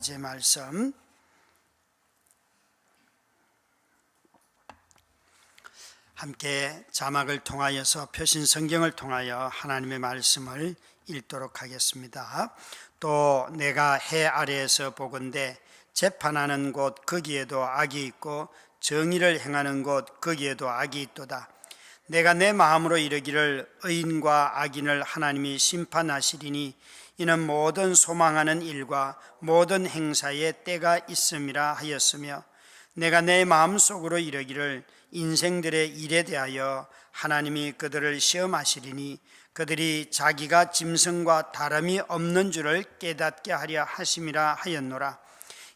제 말씀 함께 자막을 통하여서 표신 성경을 통하여 하나님의 말씀을 읽도록 하겠습니다. 또 내가 해 아래에서 보건대 재판하는 곳 거기에도 악이 있고 정의를 행하는 곳 거기에도 악이 있도다. 내가 내 마음으로 이르기를 의인과 악인을 하나님이 심판하시리니 이는 모든 소망하는 일과 모든 행사에 때가 있음이라 하였으며, 내가 내 마음속으로 이르기를 인생들의 일에 대하여 하나님이 그들을 시험하시리니 그들이 자기가 짐승과 다름이 없는 줄을 깨닫게 하려 하심이라 하였노라.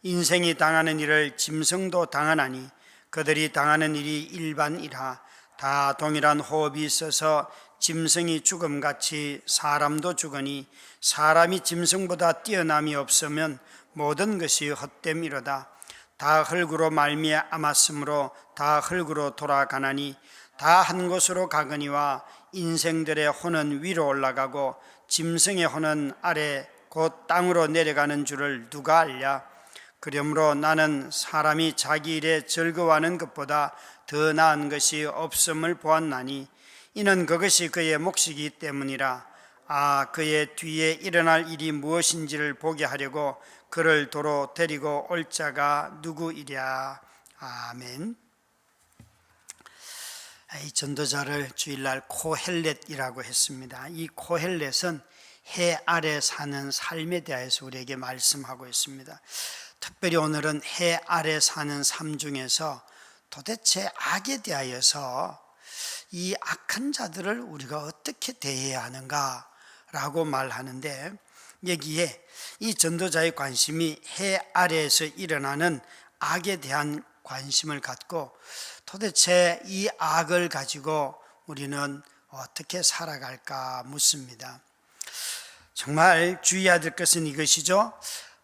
인생이 당하는 일을 짐승도 당하나니 그들이 당하는 일이 일반이라. 다 동일한 호흡이 있어서 짐승이 죽음같이 사람도 죽으니 사람이 짐승보다 뛰어남이 없으면 모든 것이 헛됨이로다. 다 흙으로 말미암았으므로 다 흙으로 돌아가나니 다 한 곳으로 가거니와 인생들의 혼은 위로 올라가고 짐승의 혼은 아래 곧 땅으로 내려가는 줄을 누가 알랴. 그러므로 나는 사람이 자기 일에 즐거워하는 것보다 더 나은 것이 없음을 보았나니 이는 그것이 그의 몫이기 때문이라. 그의 뒤에 일어날 일이 무엇인지를 보게 하려고 그를 도로 데리고 올 자가 누구이랴. 아멘. 이 전도자를 주일날 코헬렛이라고 했습니다. 이 코헬렛은 해 아래 사는 삶에 대해서 우리에게 말씀하고 있습니다. 특별히 오늘은 해 아래 사는 삶 중에서 도대체 악에 대하여서 이 악한 자들을 우리가 어떻게 대해야 하는가라고 말하는데, 여기에 이 전도자의 관심이 해 아래에서 일어나는 악에 대한 관심을 갖고 도대체 이 악을 가지고 우리는 어떻게 살아갈까 묻습니다. 정말 주의해야 될 것은 이것이죠.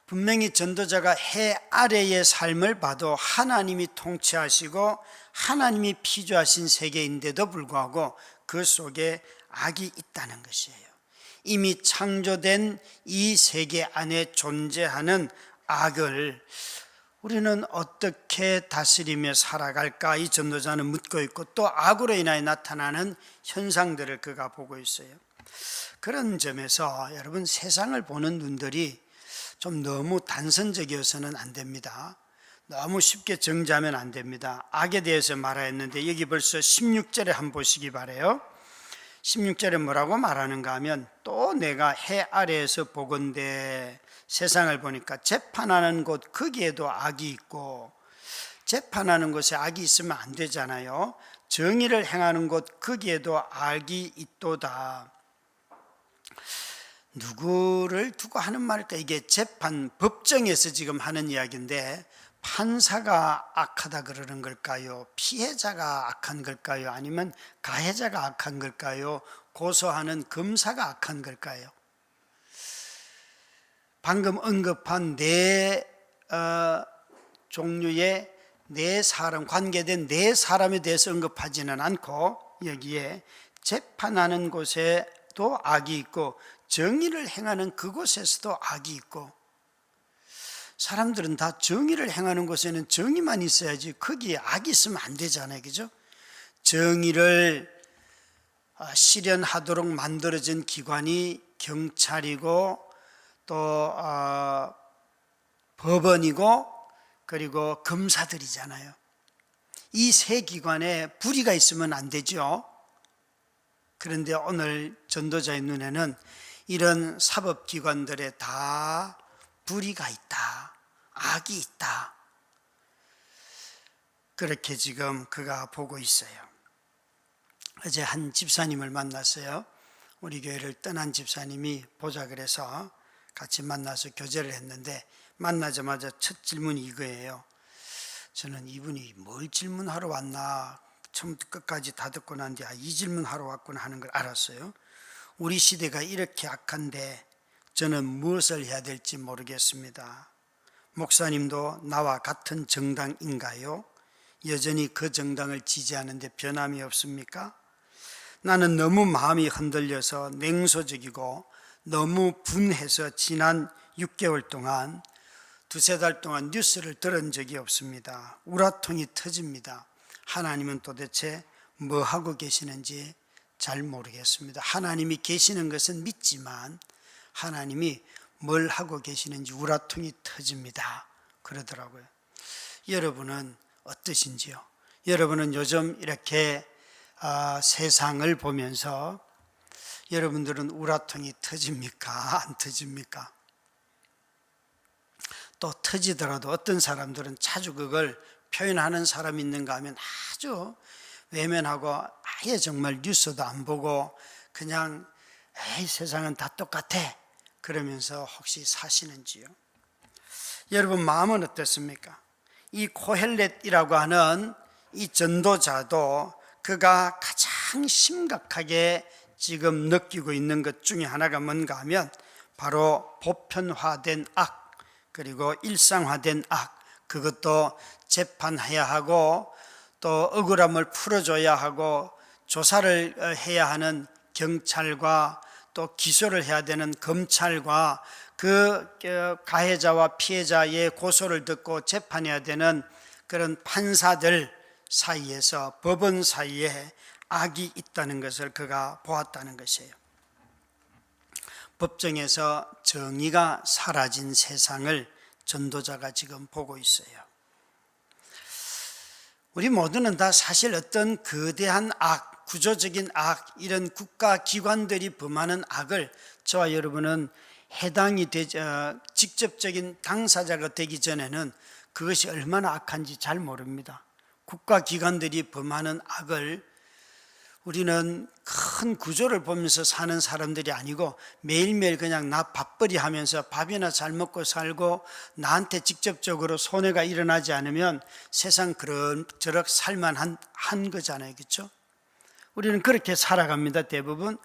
분명히 전도자가 해 아래의 삶을 봐도 하나님이 통치하시고 하나님이 피조하신 세계인데도 불구하고 그 속에 악이 있다는 것이에요. 이미 창조된 이 세계 안에 존재하는 악을 우리는 어떻게 다스리며 살아갈까 이 전도자는 묻고 있고, 또 악으로 인하여 나타나는 현상들을 그가 보고 있어요. 그런 점에서 여러분, 세상을 보는 눈들이 좀 너무 단선적이어서는 안 됩니다. 너무 쉽게 정지하면 안 됩니다. 악에 대해서 말하였는데 여기 벌써 16절에 한번 보시기 바라요. 16절에 뭐라고 말하는가 하면, 또 내가 해 아래에서 보건대 세상을 보니까 재판하는 곳 거기에도 악이 있고, 재판하는 곳에 악이 있으면 안 되잖아요. 정의를 행하는 곳 거기에도 악이 있도다. 누구를 두고 하는 말일까? 이게 재판, 법정에서 지금 하는 이야기인데 판사가 악하다 그러는 걸까요? 피해자가 악한 걸까요? 아니면 가해자가 악한 걸까요? 고소하는 검사가 악한 걸까요? 방금 언급한 네 종류의 네 사람, 관계된 네 사람에 대해서 언급하지는 않고 여기에 재판하는 곳에도 악이 있고 정의를 행하는 그곳에서도 악이 있고, 사람들은 다 정의를 행하는 곳에는 정의만 있어야지 거기에 악이 있으면 안 되잖아요. 그죠? 정의를 실현하도록 만들어진 기관이 경찰이고 또 법원이고 그리고 검사들이잖아요. 이 세 기관에 불의가 있으면 안 되죠. 그런데 오늘 전도자의 눈에는 이런 사법기관들에 다 불의가 있다, 악이 있다, 그렇게 지금 그가 보고 있어요. 어제 한 집사님을 만났어요. 우리 교회를 떠난 집사님이 보자 그래서 같이 만나서 교제를 했는데, 만나자마자 첫 질문이 이거예요. 저는 이분이 뭘 질문하러 왔나 처음부터 끝까지 다 듣고 난 뒤에 이 질문하러 왔구나 하는 걸 알았어요. 우리 시대가 이렇게 악한데 저는 무엇을 해야 될지 모르겠습니다. 목사님도 나와 같은 정당인가요? 여전히 그 정당을 지지하는데 변함이 없습니까? 나는 너무 마음이 흔들려서 냉소적이고 너무 분해서 지난 6개월 동안 두세 달 동안 뉴스를 들은 적이 없습니다. 우라통이 터집니다. 하나님은 도대체 뭐 하고 계시는지 잘 모르겠습니다. 하나님이 계시는 것은 믿지만 하나님이 뭘 하고 계시는지 우라통이 터집니다. 그러더라고요. 여러분은 어떠신지요? 여러분은 요즘 이렇게 세상을 보면서 여러분들은 우라통이 터집니까? 안 터집니까? 또 터지더라도 어떤 사람들은 자주 그걸 표현하는 사람이 있는가 하면 아주 외면하고 아예 정말 뉴스도 안 보고 그냥 에이 세상은 다 똑같아 그러면서 혹시 사시는지요? 여러분 마음은 어떻습니까? 이 코헬렛이라고 하는 이 전도자도 그가 가장 심각하게 지금 느끼고 있는 것 중에 하나가 뭔가 하면 바로 보편화된 악 그리고 일상화된 악, 그것도 재판해야 하고 또 억울함을 풀어줘야 하고 조사를 해야 하는 경찰과 또 기소를 해야 되는 검찰과 그 가해자와 피해자의 고소를 듣고 재판해야 되는 그런 판사들 사이에서 법원 사이에 악이 있다는 것을 그가 보았다는 것이에요. 법정에서 정의가 사라진 세상을 전도자가 지금 보고 있어요. 우리 모두는 다 사실 어떤 거대한 악, 구조적인 악, 이런 국가기관들이 범하는 악을 저와 여러분은 해당이 직접적인 당사자가 되기 전에는 그것이 얼마나 악한지 잘 모릅니다. 국가기관들이 범하는 악을 우리는 큰 구조를 보면서 사는 사람들이 아니고 매일매일 그냥 나 밥벌이 하면서 밥이나 잘 먹고 살고 나한테 직접적으로 손해가 일어나지 않으면 세상 그럭저럭 살만한 거잖아요. 그렇죠? 우리는 그렇게 살아갑니다. 대부분.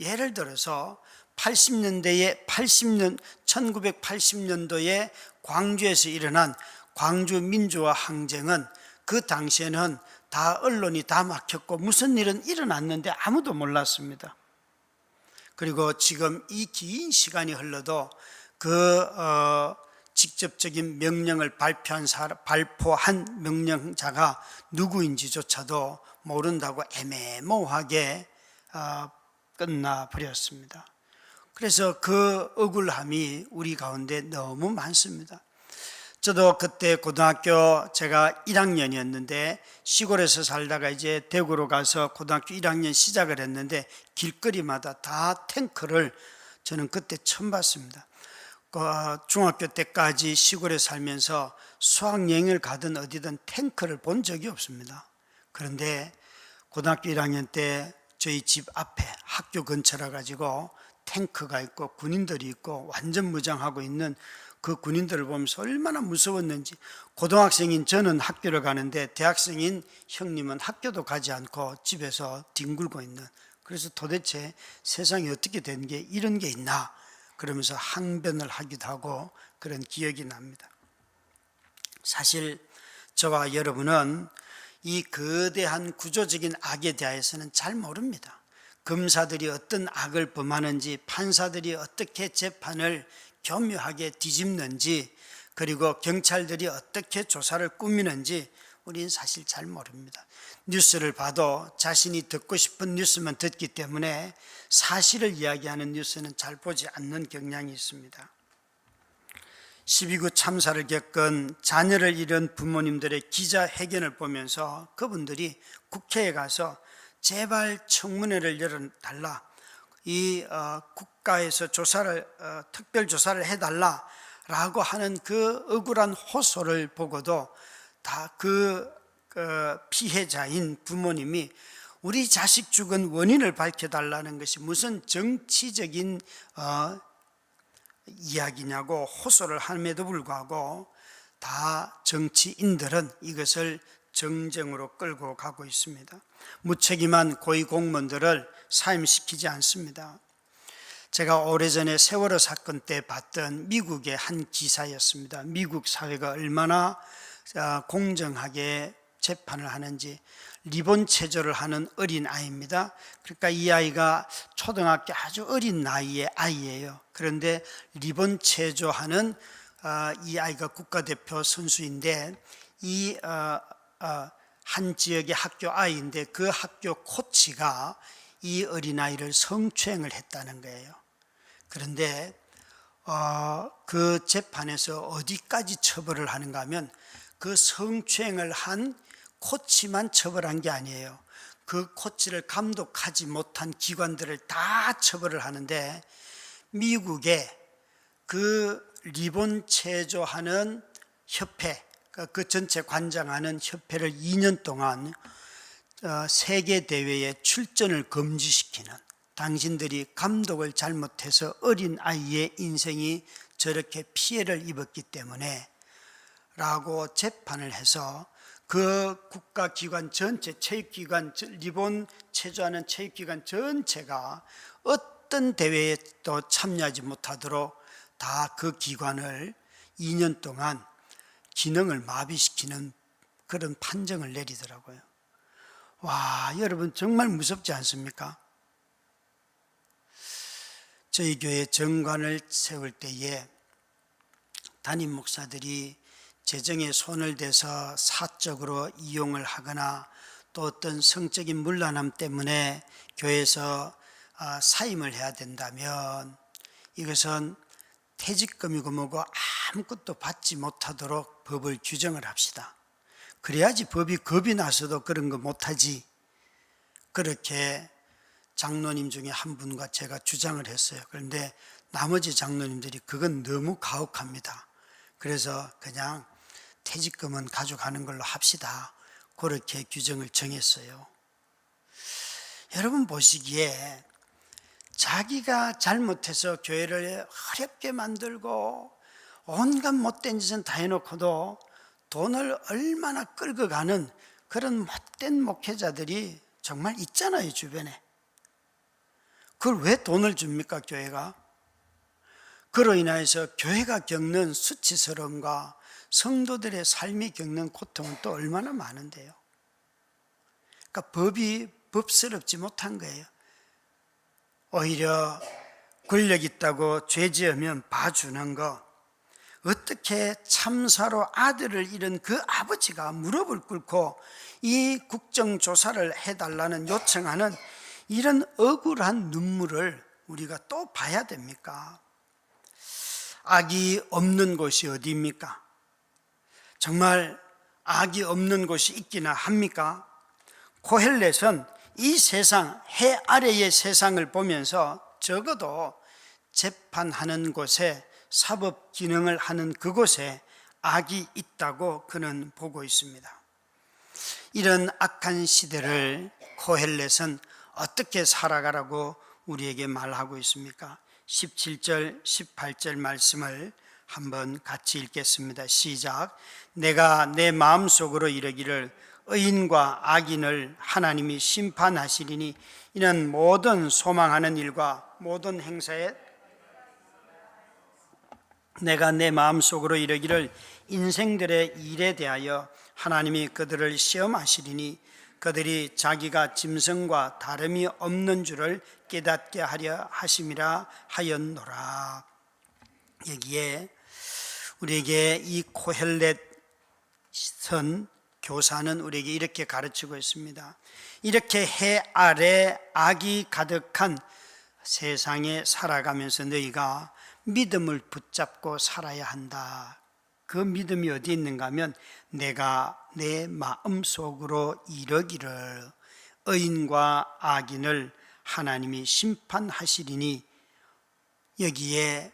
예를 들어서 1980년도에 광주에서 일어난 광주 민주화 항쟁은 그 당시에는 다 언론이 다 막혔고 무슨 일은 일어났는데 아무도 몰랐습니다. 그리고 지금 이 긴 시간이 흘러도 그 직접적인 명령을 발포한 명령자가 누구인지조차도 모른다고 애매모호하게 끝나버렸습니다. 그래서 그 억울함이 우리 가운데 너무 많습니다. 저도 그때 고등학교 제가 1학년이었는데 시골에서 살다가 이제 대구로 가서 고등학교 1학년 시작을 했는데 길거리마다 다 탱크를 저는 그때 처음 봤습니다. 중학교 때까지 시골에 살면서 수학여행을 가든 어디든 탱크를 본 적이 없습니다. 그런데 고등학교 1학년 때 저희 집 앞에 학교 근처라 가지고 탱크가 있고 군인들이 있고 완전 무장하고 있는 그 군인들을 보면서 얼마나 무서웠는지. 고등학생인 저는 학교를 가는데 대학생인 형님은 학교도 가지 않고 집에서 뒹굴고 있는, 그래서 도대체 세상에 어떻게 된 게 이런 게 있나 그러면서 항변을 하기도 하고 그런 기억이 납니다. 사실 저와 여러분은 이 거대한 구조적인 악에 대해서는 잘 모릅니다. 검사들이 어떤 악을 범하는지, 판사들이 어떻게 재판을 교묘하게 뒤집는지, 그리고 경찰들이 어떻게 조사를 꾸미는지 우리는 사실 잘 모릅니다. 뉴스를 봐도 자신이 듣고 싶은 뉴스만 듣기 때문에 사실을 이야기하는 뉴스는 잘 보지 않는 경향이 있습니다. 12구 참사를 겪은 자녀를 잃은 부모님들의 기자회견을 보면서 그분들이 국회에 가서 제발 청문회를 열어달라, 이 국가에서 특별조사를 해달라라고 하는 그 억울한 호소를 보고도 다 그 피해자인 부모님이 우리 자식 죽은 원인을 밝혀달라는 것이 무슨 정치적인 이야기냐고 호소를 함에도 불구하고 다 정치인들은 이것을 정쟁으로 끌고 가고 있습니다. 무책임한 고위공무원들을 사임시키지 않습니다. 제가 오래전에 세월호 사건 때 봤던 미국의 한 기사였습니다. 미국 사회가 얼마나 공정하게 재판을 하는지. 리본 체조를 하는 어린 아이입니다. 그러니까 이 아이가 초등학교 아주 어린 나이의 아이예요. 그런데 리본 체조하는 이 아이가 국가대표 선수인데 이 한 지역의 학교 아이인데 그 학교 코치가 이 어린아이를 성추행을 했다는 거예요. 그런데 그 재판에서 어디까지 처벌을 하는가 하면 그 성추행을 한 코치만 처벌한 게 아니에요. 그 코치를 감독하지 못한 기관들을 다 처벌을 하는데 미국의 그 리본 체조하는 협회, 그 전체 관장하는 협회를 2년 동안 세계 대회에 출전을 금지시키는, 당신들이 감독을 잘못해서 어린 아이의 인생이 저렇게 피해를 입었기 때문에 라고 재판을 해서 그 국가기관 전체, 체육기관, 리본 체조하는 체육기관 전체가 어떤 대회에 또 참여하지 못하도록 다 그 기관을 2년 동안 기능을 마비시키는 그런 판정을 내리더라고요. 와, 여러분 정말 무섭지 않습니까? 저희 교회 정관을 세울 때에 담임 목사들이 재정에 손을 대서 사적으로 이용을 하거나 또 어떤 성적인 문란함 때문에 교회에서 사임을 해야 된다면 이것은 퇴직금이고 뭐고 아무것도 받지 못하도록 법을 규정을 합시다. 그래야지 법이 겁이 나서도 그런 거 못하지. 그렇게 장로님 중에 한 분과 제가 주장을 했어요. 그런데 나머지 장로님들이 그건 너무 가혹합니다. 그래서 그냥 퇴직금은 가져가는 걸로 합시다. 그렇게 규정을 정했어요. 여러분 보시기에 자기가 잘못해서 교회를 어렵게 만들고 온갖 못된 짓은 다 해놓고도 돈을 얼마나 끌고 가는 그런 못된 목회자들이 정말 있잖아요, 주변에. 그걸 왜 돈을 줍니까, 교회가? 그로 인하여서 교회가 겪는 수치스러움과 성도들의 삶이 겪는 고통은 또 얼마나 많은데요. 그러니까 법이 법스럽지 못한 거예요. 오히려 권력 있다고 죄 지으면 봐주는 거, 어떻게 참사로 아들을 잃은 그 아버지가 무릎을 꿇고 이 국정조사를 해달라는 요청하는 이런 억울한 눈물을 우리가 또 봐야 됩니까? 악이 없는 곳이 어디입니까? 정말 악이 없는 곳이 있기나 합니까? 고헬렛은 이 세상, 해 아래의 세상을 보면서 적어도 재판하는 곳에, 사법 기능을 하는 그곳에 악이 있다고 그는 보고 있습니다. 이런 악한 시대를 고헬렛은 어떻게 살아가라고 우리에게 말하고 있습니까? 17절, 18절 말씀을 한번 같이 읽겠습니다. 시작. 내가 내 마음속으로 이르기를 의인과 악인을 하나님이 심판하시리니 이는 모든 소망하는 일과 모든 행사에 내가 내 마음속으로 이르기를 인생들의 일에 대하여 하나님이 그들을 시험하시리니 그들이 자기가 짐승과 다름이 없는 줄을 깨닫게 하려 하심이라 하였노라. 여기에 우리에게 이 고헬렛 선 교사는 우리에게 이렇게 가르치고 있습니다. 이렇게 해 아래 악이 가득한 세상에 살아가면서 너희가 믿음을 붙잡고 살아야 한다. 그 믿음이 어디 있는가 하면 내가 내 마음속으로 이르기를 의인과 악인을 하나님이 심판하시리니, 여기에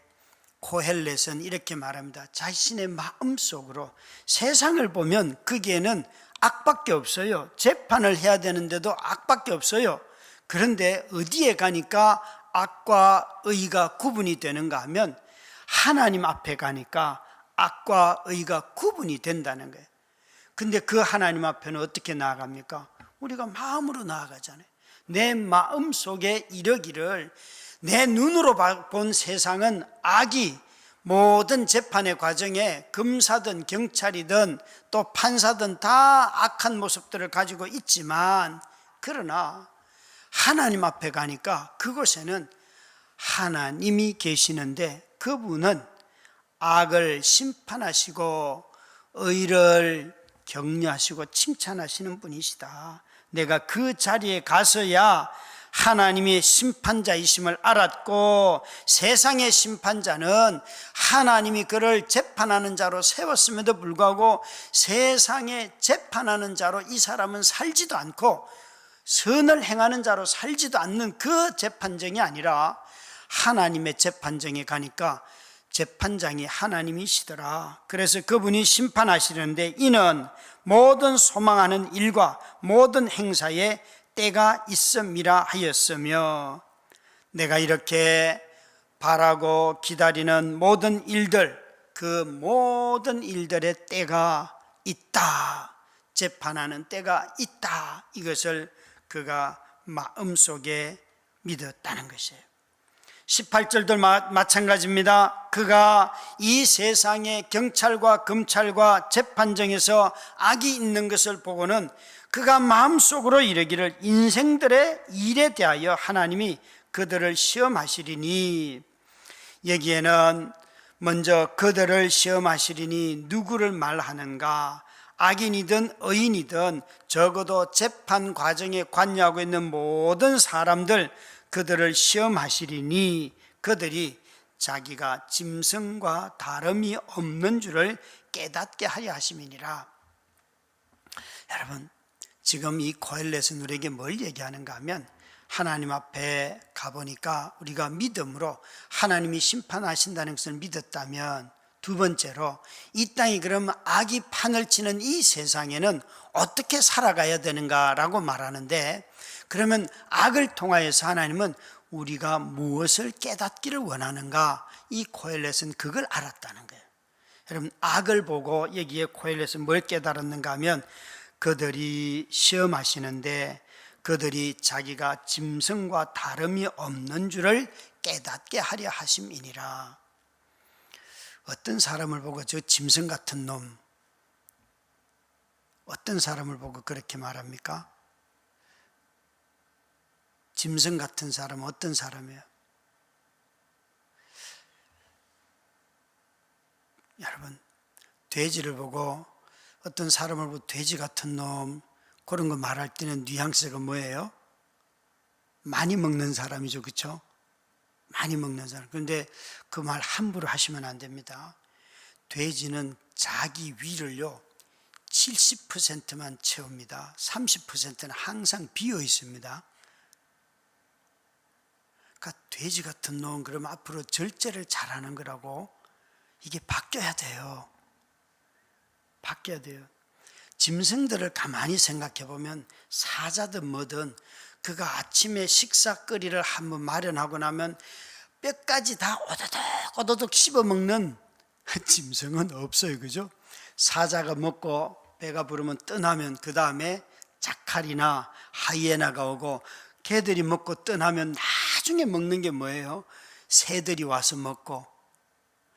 고헬렛은 이렇게 말합니다. 자신의 마음속으로, 세상을 보면 거기에는 악밖에 없어요. 재판을 해야 되는데도 악밖에 없어요. 그런데 어디에 가니까 악과 의가 구분이 되는가 하면 하나님 앞에 가니까 악과 의가 구분이 된다는 거예요. 근데 그 하나님 앞에는 어떻게 나아갑니까? 우리가 마음으로 나아가잖아요. 내 마음속에 이르기를, 내 눈으로 본 세상은 악이 모든 재판의 과정에 검사든 경찰이든 또 판사든 다 악한 모습들을 가지고 있지만, 그러나 하나님 앞에 가니까 그곳에는 하나님이 계시는데 그분은 악을 심판하시고 의를 격려하시고 칭찬하시는 분이시다. 내가 그 자리에 가서야 하나님이 심판자이심을 알았고, 세상의 심판자는 하나님이 그를 재판하는 자로 세웠음에도 불구하고 세상에 재판하는 자로 이 사람은 살지도 않고 선을 행하는 자로 살지도 않는 그 재판정이 아니라 하나님의 재판정에 가니까 재판장이 하나님이시더라. 그래서 그분이 심판하시는데 이는 모든 소망하는 일과 모든 행사에 때가 있음이라 하였으며, 내가 이렇게 바라고 기다리는 모든 일들, 그 모든 일들의 때가 있다, 재판하는 때가 있다, 이것을 그가 마음속에 믿었다는 것이에요. 18절도 마찬가지입니다. 그가 이 세상의 경찰과 검찰과 재판정에서 악이 있는 것을 보고는 그가 마음속으로 이르기를 인생들의 일에 대하여 하나님이 그들을 시험하시리니, 여기에는 먼저 그들을 시험하시리니 누구를 말하는가? 악인이든 의인이든 적어도 재판 과정에 관여하고 있는 모든 사람들, 그들을 시험하시리니 그들이 자기가 짐승과 다름이 없는 줄을 깨닫게 하려 하심이니라. 여러분, 지금 이 고헬렛은 우리에게 뭘 얘기하는가 하면, 하나님 앞에 가보니까 우리가 믿음으로 하나님이 심판하신다는 것을 믿었다면, 두 번째로 이 땅이 그러면 악이 판을 치는 이 세상에는 어떻게 살아가야 되는가라고 말하는데, 그러면 악을 통하여서 하나님은 우리가 무엇을 깨닫기를 원하는가, 이 고헬렛은 그걸 알았다는 거예요. 여러분, 악을 보고 여기에 고헬렛은 뭘 깨달았는가 하면, 그들이 시험하시는데 그들이 자기가 짐승과 다름이 없는 줄을 깨닫게 하려 하심이니라. 어떤 사람을 보고 저 짐승 같은 놈, 어떤 사람을 보고 그렇게 말합니까? 짐승 같은 사람은 어떤 사람이에요? 여러분, 돼지를 보고, 어떤 사람을 보고 돼지 같은 놈, 그런 거 말할 때는 뉘앙스가 뭐예요? 많이 먹는 사람이죠, 그렇죠? 많이 먹는 사람. 그런데 그 말 함부로 하시면 안 됩니다. 돼지는 자기 위를요 70%만 채웁니다. 30%는 항상 비어 있습니다. 그러니까 돼지 같은 놈, 그러면 앞으로 절제를 잘하는 거라고. 이게 바뀌어야 돼요. 바뀌어야 돼요. 짐승들을 가만히 생각해 보면, 사자든 뭐든 그가 아침에 식사거리를 한번 마련하고 나면 뼈까지 다 오도독 씹어 먹는 짐승은 없어요, 그죠? 사자가 먹고 배가 부르면 떠나면 그 다음에 자칼이나 하이에나가 오고, 개들이 먹고 떠나면 나중에 먹는 게 뭐예요? 새들이 와서 먹고,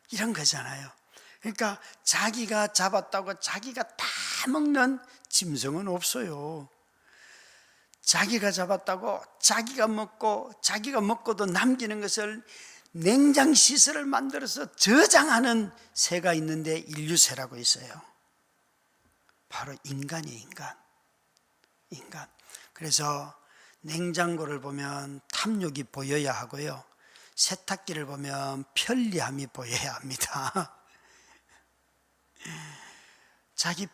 이런 거잖아요. 그러니까 자기가 잡았다고 자기가 다 먹는 짐승은 없어요. 자기가 잡았다고 자기가 먹고, 자기가 먹고도 남기는 것을 냉장시설을 만들어서 저장하는 새가 있는데 인류새라고 있어요. 바로 인간이에요, 인간. 그래서 냉장고를 보면 탐욕이 보여야 하고요, 세탁기를 보면 편리함이 보여야 합니다. 자기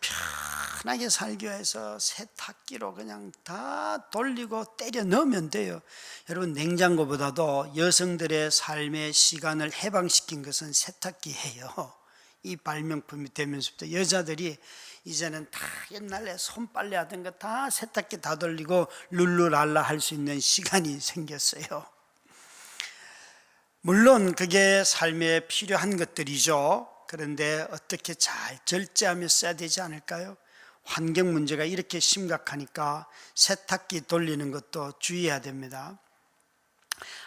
편하게 살기 위해서 세탁기로 그냥 다 돌리고 때려 넣으면 돼요. 여러분, 냉장고보다도 여성들의 삶의 시간을 해방시킨 것은 세탁기예요. 이 발명품이 되면서부터 여자들이 이제는 다 옛날에 손빨래 하던 거 다 세탁기 다 돌리고 룰루랄라 할 수 있는 시간이 생겼어요. 물론 그게 삶에 필요한 것들이죠. 그런데 어떻게 잘 절제하며 써야 되지 않을까요? 환경 문제가 이렇게 심각하니까 세탁기 돌리는 것도 주의해야 됩니다.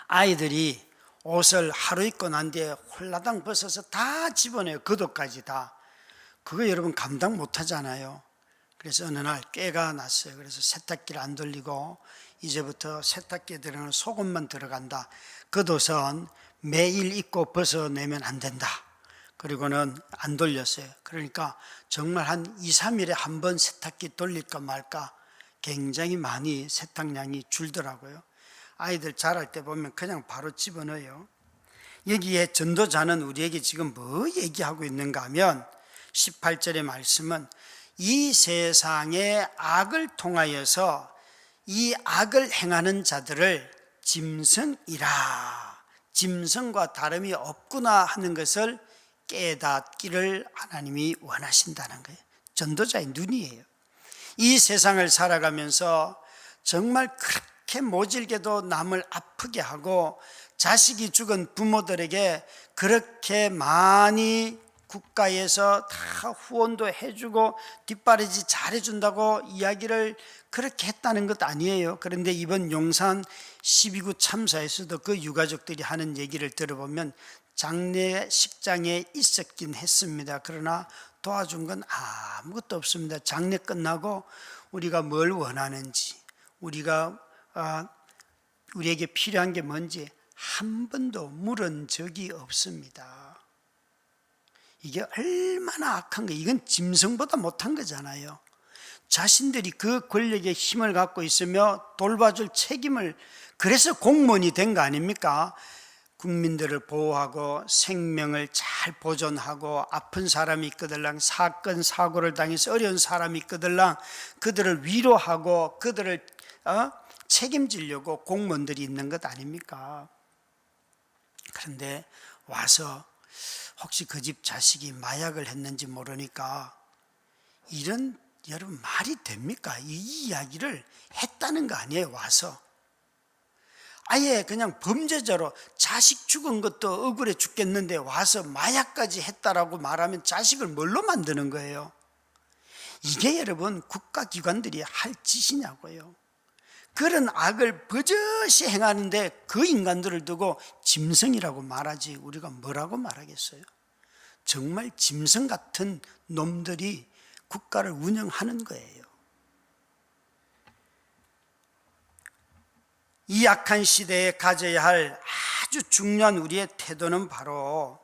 아이들이 옷을 하루 입고 난 뒤에 홀라당 벗어서 다 집어내요. 겉옷까지 다. 그거 여러분 감당 못 하잖아요. 그래서 어느 날 꾀가 났어요. 그래서 세탁기를 안 돌리고 이제부터 세탁기에 들어가는 속옷만 들어간다. 겉옷은 매일 입고 벗어내면 안 된다. 그리고는 안 돌렸어요. 그러니까 정말 한 2, 3일에 한 번 세탁기 돌릴까 말까 굉장히 많이 세탁량이 줄더라고요. 아이들 자랄 때 보면 그냥 바로 집어넣어요. 여기에 전도자는 우리에게 지금 뭐 얘기하고 있는가 하면 18절의 말씀은 이 세상의 악을 통하여서 이 악을 행하는 자들을 짐승이라, 짐승과 다름이 없구나 하는 것을 깨닫기를 하나님이 원하신다는 거예요. 전도자의 눈이에요. 이 세상을 살아가면서 정말 그렇게 모질게도 남을 아프게 하고 자식이 죽은 부모들에게 그렇게 많이 국가에서 다 후원도 해주고 뒷바라지 잘해준다고 이야기를 그렇게 했다는 것 아니에요. 그런데 이번 용산 12구 참사에서도 그 유가족들이 하는 얘기를 들어보면 장례식장에 있었긴 했습니다. 그러나 도와준 건 아무것도 없습니다. 장례 끝나고 우리가 뭘 원하는지, 우리에게 필요한 게 뭔지 한 번도 물은 적이 없습니다. 이게 얼마나 악한 거예요. 이건 짐승보다 못한 거잖아요. 자신들이 그 권력의 힘을 갖고 있으며 돌봐줄 책임을, 그래서 공무원이 된 거 아닙니까? 국민들을 보호하고 생명을 잘 보존하고 아픈 사람이 있거들랑 사건 사고를 당해서 어려운 사람이 있거들랑 그들을 위로하고 그들을 책임지려고 공무원들이 있는 것 아닙니까? 그런데 와서 혹시 그 집 자식이 마약을 했는지 모르니까 이런, 여러분 말이 됩니까? 이 이야기를 했다는 거 아니에요. 와서 아예 그냥 범죄자로 자식 죽은 것도 억울해 죽겠는데 와서 마약까지 했다라고 말하면 자식을 뭘로 만드는 거예요? 이게 여러분 국가기관들이 할 짓이냐고요. 그런 악을 버젓이 행하는데 그 인간들을 두고 짐승이라고 말하지 우리가 뭐라고 말하겠어요? 정말 짐승 같은 놈들이 국가를 운영하는 거예요. 이 악한 시대에 가져야 할 아주 중요한 우리의 태도는 바로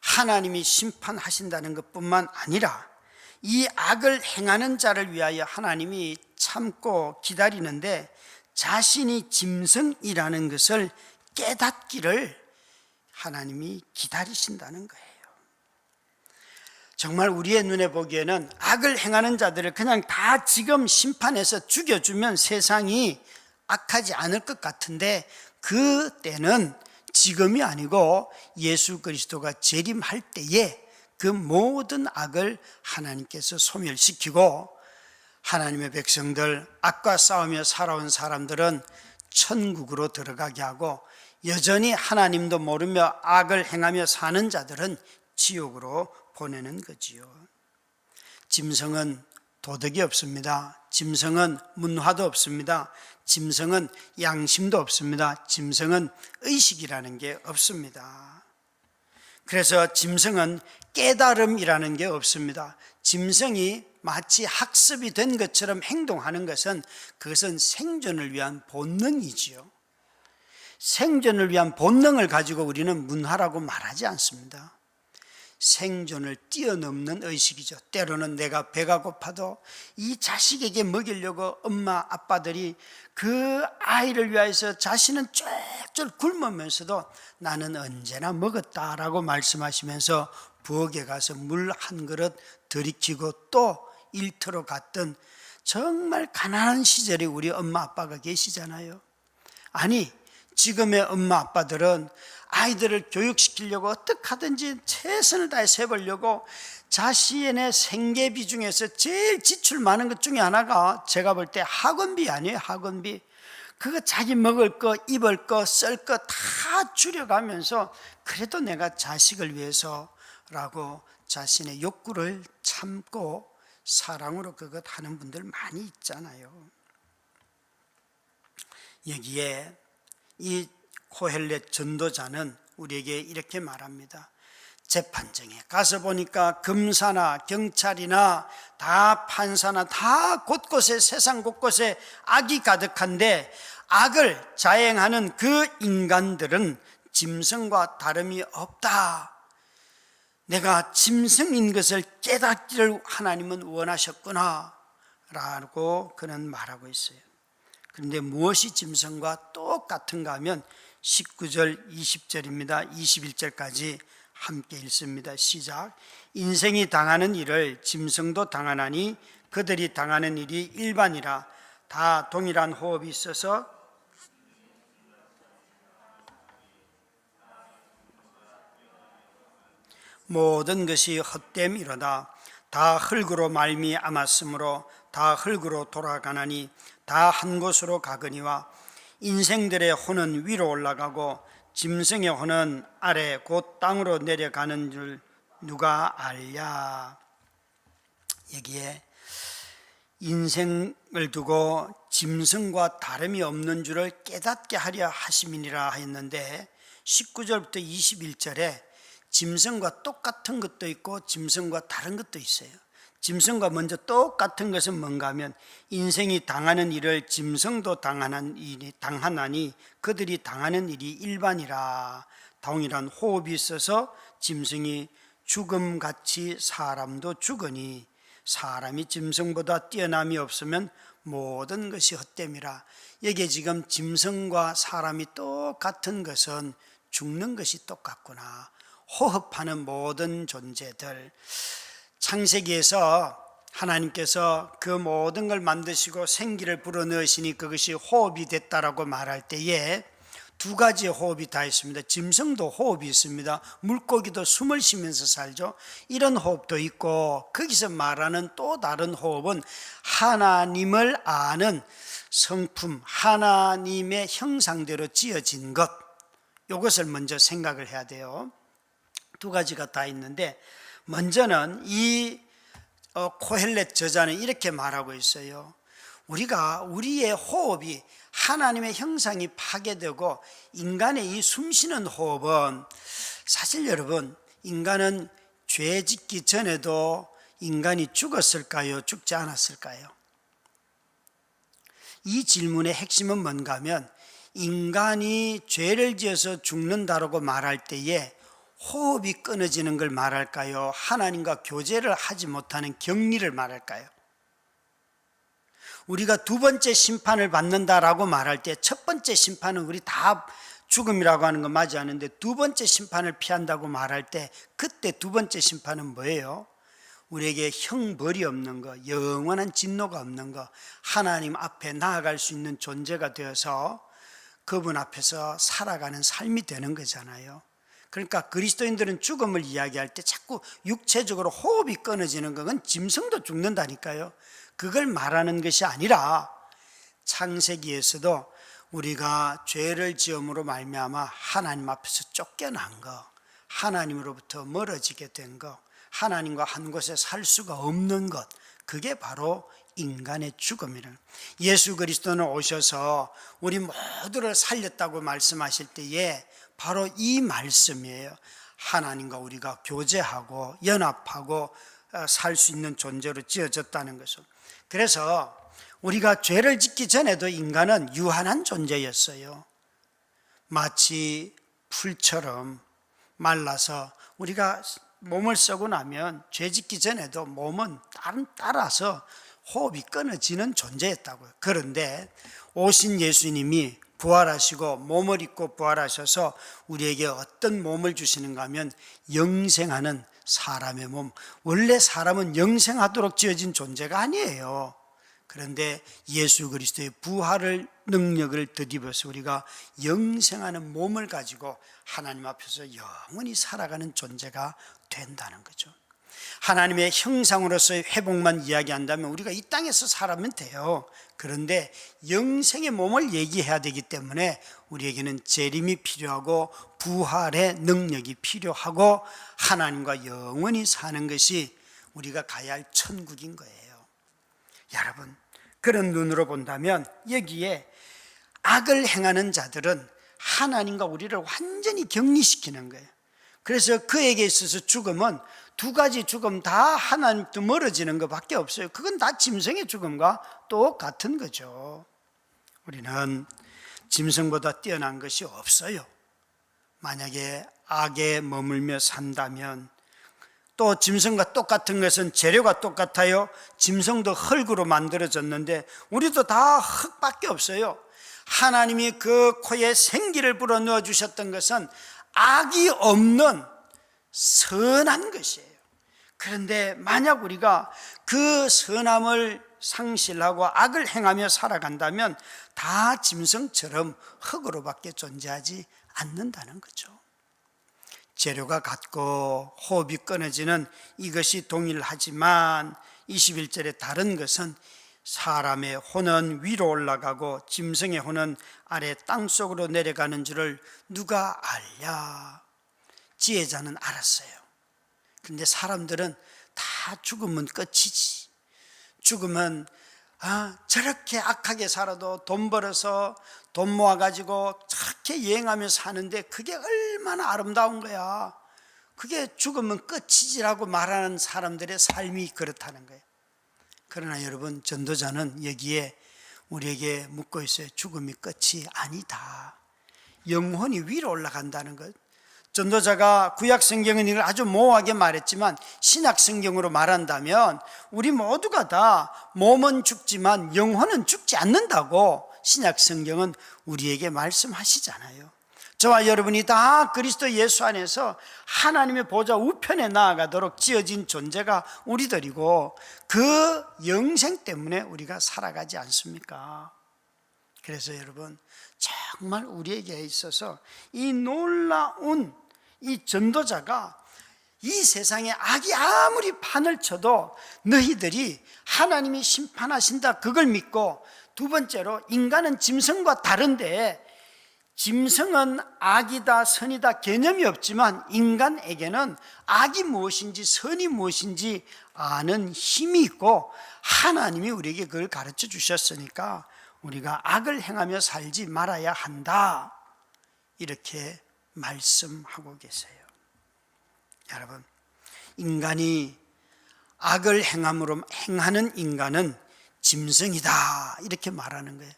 하나님이 심판하신다는 것뿐만 아니라 이 악을 행하는 자를 위하여 하나님이 참고 기다리는데 자신이 짐승이라는 것을 깨닫기를 하나님이 기다리신다는 거예요. 정말 우리의 눈에 보기에는 악을 행하는 자들을 그냥 다 지금 심판해서 죽여주면 세상이 악하지 않을 것 같은데 그 때는 지금이 아니고 예수 그리스도가 재림할 때에 그 모든 악을 하나님께서 소멸시키고 하나님의 백성들, 악과 싸우며 살아온 사람들은 천국으로 들어가게 하고 여전히 하나님도 모르며 악을 행하며 사는 자들은 지옥으로 보내는 거지요. 짐승은 도덕이 없습니다. 짐승은 문화도 없습니다. 짐승은 양심도 없습니다. 짐승은 의식이라는 게 없습니다. 그래서 짐승은 깨달음이라는 게 없습니다. 짐승이 마치 학습이 된 것처럼 행동하는 것은 그것은 생존을 위한 본능이지요. 생존을 위한 본능을 가지고 우리는 문화라고 말하지 않습니다. 생존을 뛰어넘는 의식이죠. 때로는 내가 배가 고파도 이 자식에게 먹이려고 엄마 아빠들이 그 아이를 위해서 자신은 쫄쫄 굶으면서도 나는 언제나 먹었다라고 말씀하시면서 부엌에 가서 물 한 그릇 들이키고 또 일터로 갔던 정말 가난한 시절에 우리 엄마 아빠가 계시잖아요. 아니 지금의 엄마 아빠들은 아이들을 교육시키려고 어떻게 하든지 최선을 다해서 해보려고 자신의 생계비 중에서 제일 지출 많은 것 중에 하나가 제가 볼 때 학원비 아니에요. 학원비. 그거 자기 먹을 거 입을 거 쓸 거 다 줄여가면서 그래도 내가 자식을 위해서라고 자신의 욕구를 참고 사랑으로 그것 하는 분들 많이 있잖아요. 여기에 이 코헬렛 전도자는 우리에게 이렇게 말합니다. 재판정에 가서 보니까 검사나 경찰이나 다 판사나 다 곳곳에 세상 곳곳에 악이 가득한데 악을 자행하는 그 인간들은 짐승과 다름이 없다. 내가 짐승인 것을 깨닫기를 하나님은 원하셨구나 라고 그는 말하고 있어요. 그런데 무엇이 짐승과 똑같은가 하면 19절 20절입니다 21절까지 함께 읽습니다. 시작. 인생이 당하는 일을 짐승도 당하나니 그들이 당하는 일이 일반이라. 다 동일한 호흡이 있어서 모든 것이 헛됨이로다. 다 흙으로 말미암았으므로 다 흙으로 돌아가나니 다 한 곳으로 가거니와 인생들의 혼은 위로 올라가고 짐승의 혼은 아래 곧 땅으로 내려가는 줄 누가 알랴. 여기에 인생을 두고 짐승과 다름이 없는 줄을 깨닫게 하려 하심이니라 했는데 19절부터 21절에 짐승과 똑같은 것도 있고 짐승과 다른 것도 있어요. 짐승과 먼저 똑같은 것은 뭔가 하면 인생이 당하는 일을 짐승도 당하나니 그들이 당하는 일이 일반이라. 동일한 호흡이 있어서 짐승이 죽음같이 사람도 죽으니 사람이 짐승보다 뛰어남이 없으면 모든 것이 헛됨이라. 여기에 지금 짐승과 사람이 똑같은 것은 죽는 것이 똑같구나. 호흡하는 모든 존재들, 창세기에서 하나님께서 그 모든 걸 만드시고 생기를 불어넣으시니 그것이 호흡이 됐다라고 말할 때에 두 가지의 호흡이 다 있습니다. 짐승도 호흡이 있습니다. 물고기도 숨을 쉬면서 살죠. 이런 호흡도 있고, 거기서 말하는 또 다른 호흡은 하나님을 아는 성품, 하나님의 형상대로 지어진 것, 이것을 먼저 생각을 해야 돼요. 두 가지가 다 있는데, 먼저는 이 코헬렛 저자는 이렇게 말하고 있어요. 우리의 호흡이 하나님의 형상이 파괴되고 인간의 이 숨쉬는 호흡은, 사실 여러분, 인간은 죄 짓기 전에도 인간이 죽었을까요? 죽지 않았을까요? 이 질문의 핵심은 뭔가 하면 인간이 죄를 지어서 죽는다라고 말할 때에 호흡이 끊어지는 걸 말할까요? 하나님과 교제를 하지 못하는 격리를 말할까요? 우리가 두 번째 심판을 받는다라고 말할 때 첫 번째 심판은 우리 다 죽음이라고 하는 거 맞지 않은데 두 번째 심판을 피한다고 말할 때 그때 두 번째 심판은 뭐예요? 우리에게 형벌이 없는 거, 영원한 진노가 없는 거, 하나님 앞에 나아갈 수 있는 존재가 되어서 그분 앞에서 살아가는 삶이 되는 거잖아요. 그러니까 그리스도인들은 죽음을 이야기할 때 자꾸 육체적으로 호흡이 끊어지는 건 짐승도 죽는다니까요. 그걸 말하는 것이 아니라 창세기에서도 우리가 죄를 지음으로 말미암아 하나님 앞에서 쫓겨난 거, 하나님으로부터 멀어지게 된 거, 하나님과 한 곳에 살 수가 없는 것, 그게 바로 인간의 죽음이라는. 예수 그리스도는 오셔서 우리 모두를 살렸다고 말씀하실 때에 바로 이 말씀이에요. 하나님과 우리가 교제하고 연합하고 살 수 있는 존재로 지어졌다는 것은. 그래서 우리가 죄를 짓기 전에도 인간은 유한한 존재였어요. 마치 풀처럼 말라서 우리가 몸을 쓰고 나면 죄 짓기 전에도 몸은 따라서 호흡이 끊어지는 존재였다고요. 그런데 오신 예수님이 부활하시고 몸을 입고 부활하셔서 우리에게 어떤 몸을 주시는가 하면 영생하는 사람의 몸. 원래 사람은 영생하도록 지어진 존재가 아니에요. 그런데 예수 그리스도의 부활을 능력을 덧입어서 우리가 영생하는 몸을 가지고 하나님 앞에서 영원히 살아가는 존재가 된다는 거죠. 하나님의 형상으로서의 회복만 이야기한다면 우리가 이 땅에서 살아면 돼요. 그런데 영생의 몸을 얘기해야 되기 때문에 우리에게는 재림이 필요하고 부활의 능력이 필요하고 하나님과 영원히 사는 것이 우리가 가야 할 천국인 거예요. 여러분, 그런 눈으로 본다면 여기에 악을 행하는 자들은 하나님과 우리를 완전히 격리시키는 거예요. 그래서 그에게 있어서 죽음은 두 가지 죽음 다 하나님부터 멀어지는 것밖에 없어요. 그건 다 짐승의 죽음과 똑같은 거죠. 우리는 짐승보다 뛰어난 것이 없어요. 만약에 악에 머물며 산다면 또 짐승과 똑같은 것은 재료가 똑같아요. 짐승도 흙으로 만들어졌는데 우리도 다 흙밖에 없어요. 하나님이 그 코에 생기를 불어넣어 주셨던 것은 악이 없는 선한 것이에요. 그런데 만약 우리가 그 선함을 상실하고 악을 행하며 살아간다면 다 짐승처럼 흙으로밖에 존재하지 않는다는 거죠. 재료가 같고 호흡이 끊어지는 이것이 동일하지만 21절에 다른 것은 사람의 혼은 위로 올라가고 짐승의 혼은 아래 땅속으로 내려가는 줄을 누가 알랴. 지혜자는 알았어요. 근데 사람들은 다 죽으면 끝이지. 죽으면 저렇게 악하게 살아도 돈 벌어서 돈 모아가지고 저렇게 여행하며 사는데 그게 얼마나 아름다운 거야. 그게 죽으면 끝이지라고 말하는 사람들의 삶이 그렇다는 거예요. 그러나 여러분, 전도자는 여기에 우리에게 묻고 있어요. 죽음이 끝이 아니다. 영혼이 위로 올라간다는 것. 전도자가 구약성경은 이걸 아주 모호하게 말했지만 신약성경으로 말한다면 우리 모두가 다 몸은 죽지만 영혼은 죽지 않는다고 신약성경은 우리에게 말씀하시잖아요. 저와 여러분이 다 그리스도 예수 안에서 하나님의 보좌 우편에 나아가도록 지어진 존재가 우리들이고 그 영생 때문에 우리가 살아가지 않습니까? 그래서 여러분, 정말 우리에게 있어서 이 놀라운 이 전도자가 이 세상에 악이 아무리 판을 쳐도 너희들이 하나님이 심판하신다 그걸 믿고, 두 번째로 인간은 짐승과 다른데 짐승은 악이다 선이다 개념이 없지만 인간에게는 악이 무엇인지 선이 무엇인지 아는 힘이 있고 하나님이 우리에게 그걸 가르쳐 주셨으니까 우리가 악을 행하며 살지 말아야 한다, 이렇게 말씀하고 계세요. 여러분, 인간이 악을 행하는 인간은 짐승이다, 이렇게 말하는 거예요.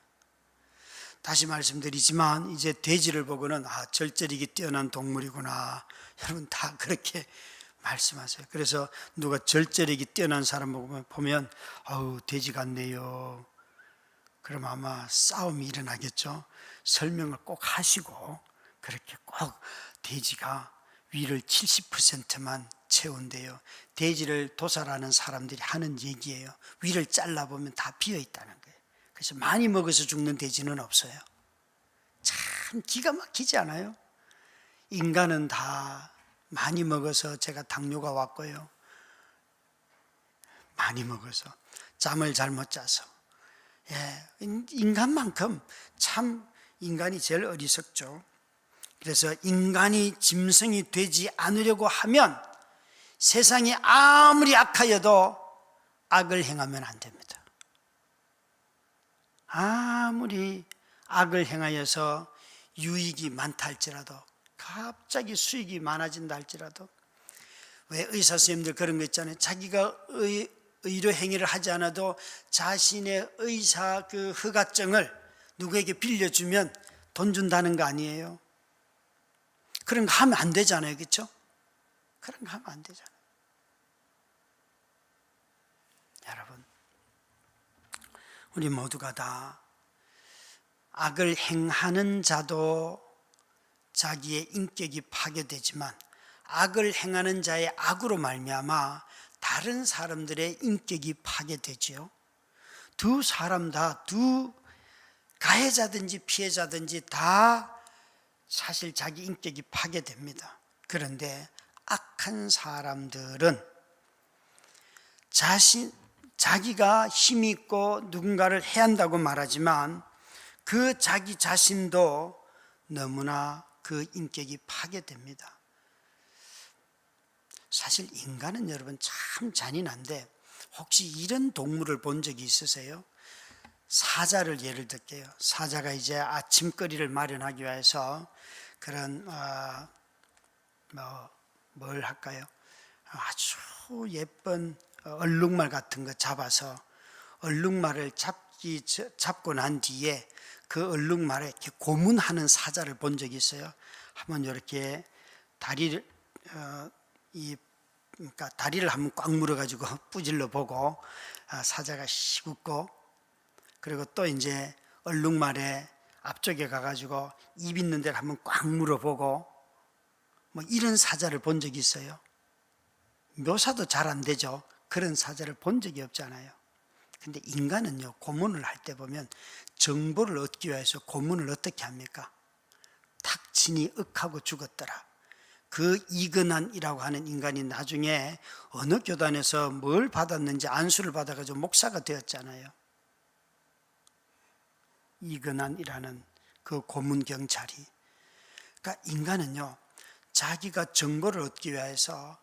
다시 말씀드리지만 이제 돼지를 보고는 절제력이 뛰어난 동물이구나, 여러분 다 그렇게 말씀하세요. 그래서 누가 절제력이 뛰어난 사람 보면 돼지 같네요, 그럼 아마 싸움이 일어나겠죠. 설명을 꼭 하시고 그렇게 꼭 돼지가 위를 70%만 채운대요. 돼지를 도살하는 사람들이 하는 얘기예요. 위를 잘라보면 다 비어있다는 거예요. 그래서 많이 먹어서 죽는 돼지는 없어요. 참 기가 막히지 않아요? 인간은 다 많이 먹어서 제가 당뇨가 왔고요, 많이 먹어서 잠을 잘못 자서, 인간만큼 참 인간이 제일 어리석죠. 그래서 인간이 짐승이 되지 않으려고 하면 세상이 아무리 악하여도 악을 행하면 안 됩니다. 아무리 악을 행하여서 유익이 많다 할지라도, 갑자기 수익이 많아진다 할지라도, 왜 의사 선생님들 그런 거 있잖아요. 자기가 의료 행위를 하지 않아도 자신의 의사 그 허가증을 누구에게 빌려주면 돈 준다는 거 아니에요? 그런 거 하면 안 되잖아요, 그렇죠? 그런 거 하면 안 되잖아요. 여러분, 우리 모두가 다 악을 행하는 자도 자기의 인격이 파괴되지만 악을 행하는 자의 악으로 말미암아 다른 사람들의 인격이 파괴되지요. 두 사람 다, 두 가해자든지 피해자든지 다 사실 자기 인격이 파괴됩니다. 그런데 악한 사람들은 자기가 힘이 있고 누군가를 해야 한다고 말하지만 그 자기 자신도 너무나 그 인격이 파괴됩니다. 사실 인간은 여러분 참 잔인한데, 혹시 이런 동물을 본 적이 있으세요? 사자를 예를 들게요. 사자가 이제 아침거리를 마련하기 위해서 그런 뭘 할까요? 아주 예쁜 얼룩말 같은 거 잡아서 얼룩말을 잡고 난 뒤에 그 얼룩말에 이렇게 고문하는 사자를 본 적이 있어요. 한번 이렇게 다리를 이 그러니까 다리를 한번 꽉 물어가지고 뿌질러 보고 사자가 씩 웃고, 그리고 또 이제 얼룩말에 앞쪽에 가가지고 입 있는 데를 한번 꽉 물어보고, 뭐 이런 사자를 본 적이 있어요? 묘사도 잘 안 되죠. 그런 사자를 본 적이 없잖아요. 근데 인간은요, 고문을 할 때 보면 정보를 얻기 위해서 고문을 어떻게 합니까? 탁친이 억하고 죽었더라. 그 이근한이라고 하는 인간이 나중에 어느 교단에서 뭘 받았는지 안수를 받아가지고 목사가 되었잖아요. 이근한이라는 그 고문 경찰이. 그러니까 인간은요, 자기가 정보를 얻기 위해서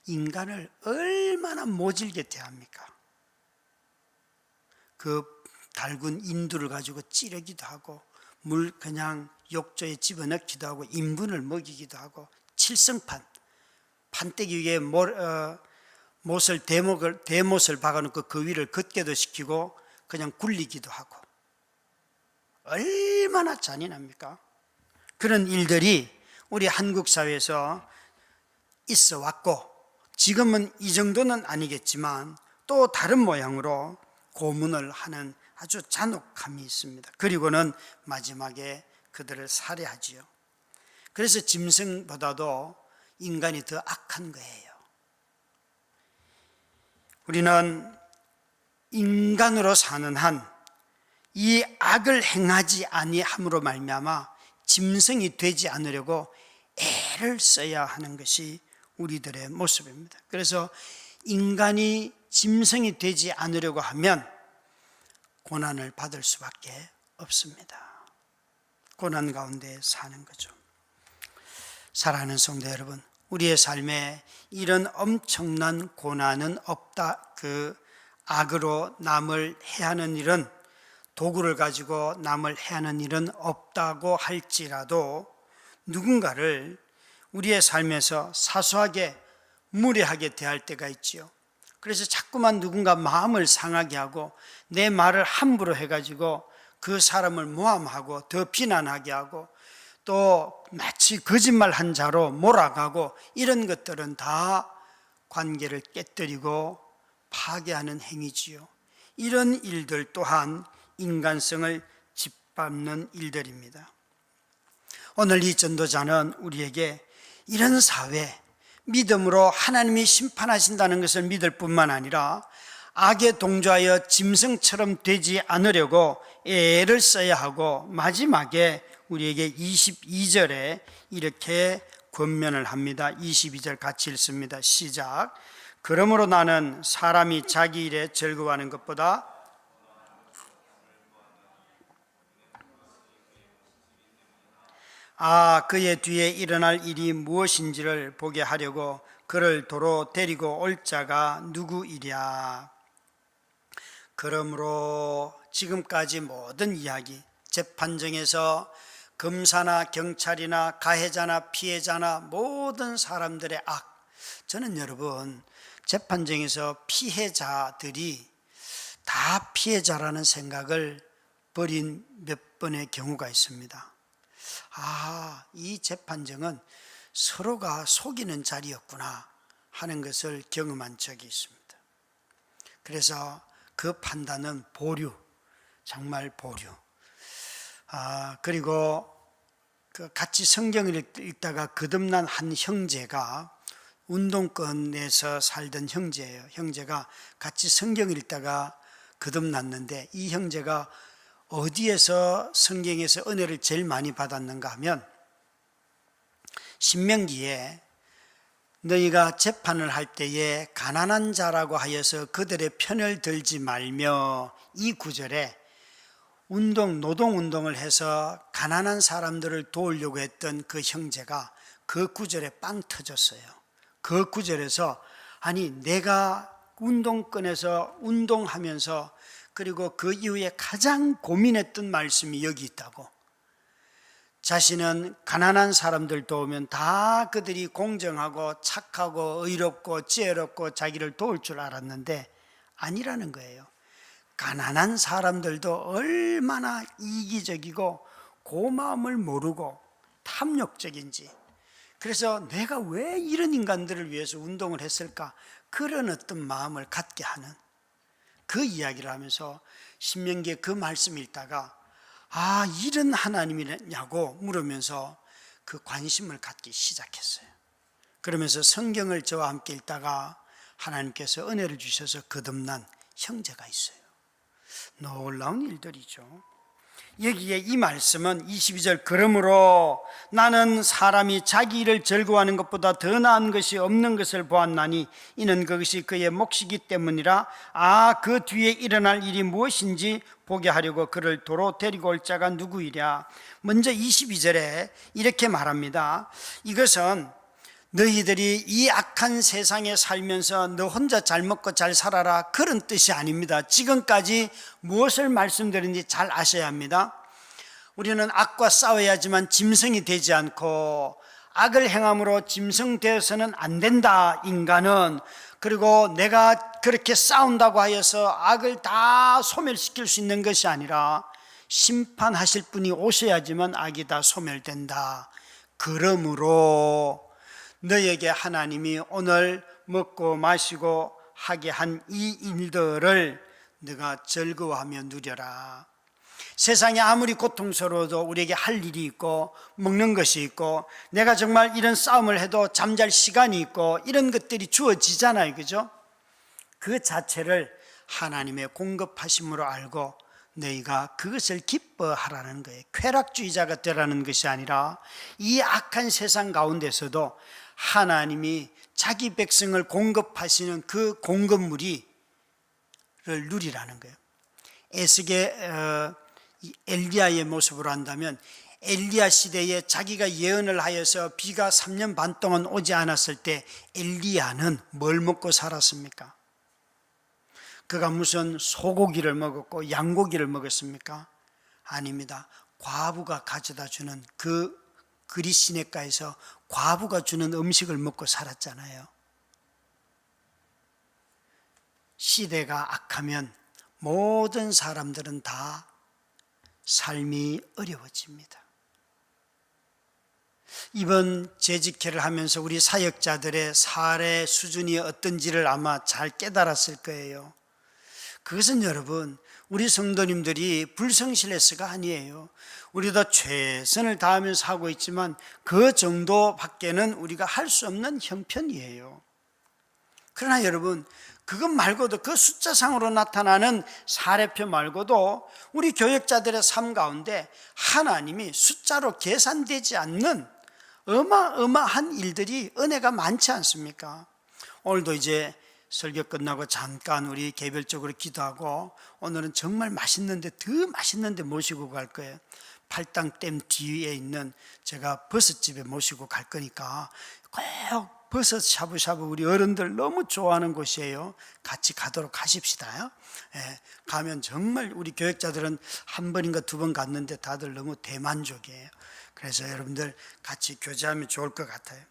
인간을 얼마나 모질게 대합니까? 그 달군 인두를 가지고 찌르기도 하고, 물 그냥 욕조에 집어넣기도 하고, 인분을 먹이기도 하고, 칠성판, 판때기 위에 못을 대못을 박아놓고 그 위를 걷게도 시키고 그냥 굴리기도 하고, 얼마나 잔인합니까? 그런 일들이 우리 한국 사회에서 있어 왔고, 지금은 이 정도는 아니겠지만 또 다른 모양으로 고문을 하는 아주 잔혹함이 있습니다. 그리고는 마지막에 그들을 살해하지요. 그래서 짐승보다도 인간이 더 악한 거예요. 우리는 인간으로 사는 한 이 악을 행하지 아니함으로 말미암아 짐승이 되지 않으려고 애를 써야 하는 것이 우리들의 모습입니다. 그래서 인간이 짐승이 되지 않으려고 하면 고난을 받을 수밖에 없습니다. 고난 가운데 사는 거죠. 사랑하는 성도 여러분, 우리의 삶에 이런 엄청난 고난은 없다. 그 악으로 남을 해하는 일은, 도구를 가지고 남을 해하는 일은 없다고 할지라도 누군가를 우리의 삶에서 사소하게 무례하게 대할 때가 있지요. 그래서 자꾸만 누군가 마음을 상하게 하고 내 말을 함부로 해가지고 그 사람을 모함하고 더 비난하게 하고 또 마치 거짓말한 자로 몰아가고, 이런 것들은 다 관계를 깨뜨리고 파괴하는 행위지요. 이런 일들 또한 인간성을 짓밟는 일들입니다. 오늘 이 전도자는 우리에게 이런 사회, 믿음으로 하나님이 심판하신다는 것을 믿을 뿐만 아니라 악에 동조하여 짐승처럼 되지 않으려고 애를 써야 하고, 마지막에 우리에게 22절에 이렇게 권면을 합니다. 22절 같이 읽습니다. 시작. 그러므로 나는 사람이 자기 일에 즐거워하는 것보다 그의 뒤에 일어날 일이 무엇인지를 보게 하려고 그를 도로 데리고 올 자가 누구이랴. 그러므로 지금까지 모든 이야기, 재판정에서 검사나 경찰이나 가해자나 피해자나 모든 사람들의 악, 저는 여러분 재판정에서 피해자들이 다 피해자라는 생각을 버린 몇 번의 경우가 있습니다. 이 재판정은 서로가 속이는 자리였구나 하는 것을 경험한 적이 있습니다. 그래서 그 판단은 보류, 정말 보류. 그리고 같이 성경을 읽다가 거듭난 한 형제가, 운동권에서 살던 형제예요. 형제가 같이 성경을 읽다가 거듭났는데, 이 형제가 어디에서 성경에서 은혜를 제일 많이 받았는가 하면, 신명기에 너희가 재판을 할 때에 가난한 자라고 하여서 그들의 편을 들지 말며, 이 구절에 노동운동을 해서 가난한 사람들을 도우려고 했던 그 형제가 그 구절에 빵 터졌어요. 그 구절에서 내가 운동권에서 운동하면서 그리고 그 이후에 가장 고민했던 말씀이 여기 있다고. 자신은 가난한 사람들 도우면 다 그들이 공정하고 착하고 의롭고 지혜롭고 자기를 도울 줄 알았는데 아니라는 거예요. 가난한 사람들도 얼마나 이기적이고 고마움을 모르고 탐욕적인지, 그래서 내가 왜 이런 인간들을 위해서 운동을 했을까? 그런 어떤 마음을 갖게 하는 그 이야기를 하면서 신명기의 그 말씀 읽다가 이런 하나님이냐고 물으면서 그 관심을 갖기 시작했어요. 그러면서 성경을 저와 함께 읽다가 하나님께서 은혜를 주셔서 거듭난 형제가 있어요. 놀라운 일들이죠. 여기에 이 말씀은 22절, 그러므로 나는 사람이 자기 일을 즐거워하는 것보다 더 나은 것이 없는 것을 보았나니 이는 그것이 그의 몫이기 때문이라. 그 뒤에 일어날 일이 무엇인지 보게 하려고 그를 도로 데리고 올 자가 누구이랴. 먼저 22절에 이렇게 말합니다. 이것은 너희들이 이 악한 세상에 살면서 너 혼자 잘 먹고 잘 살아라, 그런 뜻이 아닙니다. 지금까지 무엇을 말씀드렸는지 잘 아셔야 합니다. 우리는 악과 싸워야지만 짐승이 되지 않고 악을 행함으로 짐승되어서는 안 된다, 인간은. 그리고 내가 그렇게 싸운다고 하여서 악을 다 소멸시킬 수 있는 것이 아니라 심판하실 분이 오셔야지만 악이 다 소멸된다. 그러므로 너에게 하나님이 오늘 먹고 마시고 하게 한 이 일들을 네가 즐거워하며 누려라. 세상에 아무리 고통스러워도 우리에게 할 일이 있고 먹는 것이 있고 내가 정말 이런 싸움을 해도 잠잘 시간이 있고 이런 것들이 주어지잖아요, 그죠? 그 자체를 하나님의 공급하심으로 알고 너희가 그것을 기뻐하라는 거예요. 쾌락주의자가 되라는 것이 아니라 이 악한 세상 가운데서도 하나님이 자기 백성을 공급하시는 그 공급물이를 누리라는 거예요. 에스겔 엘리야의 모습으로 한다면 엘리야 시대에 자기가 예언을 하여서 비가 3년 반 동안 오지 않았을 때 엘리야는 뭘 먹고 살았습니까? 그가 무슨 소고기를 먹었고 양고기를 먹었습니까? 아닙니다. 과부가 가져다 주는 그 그리시네가에서 과부가 주는 음식을 먹고 살았잖아요. 시대가 악하면 모든 사람들은 다 삶이 어려워집니다. 이번 재직회를 하면서 우리 사역자들의 사례 수준이 어떤지를 아마 잘 깨달았을 거예요. 그것은 여러분, 우리 성도님들이 불성실해서가 아니에요. 우리도 최선을 다하면서 하고 있지만 그 정도밖에는 우리가 할 수 없는 형편이에요. 그러나 여러분, 그것 말고도 그 숫자상으로 나타나는 사례표 말고도 우리 교역자들의 삶 가운데 하나님이 숫자로 계산되지 않는 어마어마한 일들이, 은혜가 많지 않습니까? 오늘도 이제 설교 끝나고 잠깐 우리 개별적으로 기도하고 오늘은 정말 맛있는데, 더 맛있는데 모시고 갈 거예요. 팔당댐 뒤에 있는 제가 버섯집에 모시고 갈 거니까 꼭 버섯 샤브샤브 우리 어른들 너무 좋아하는 곳이에요. 같이 가도록 하십시다. 가면 정말 우리 교역자들은 한 번인가 두 번 갔는데 다들 너무 대만족이에요. 그래서 여러분들 같이 교제하면 좋을 것 같아요.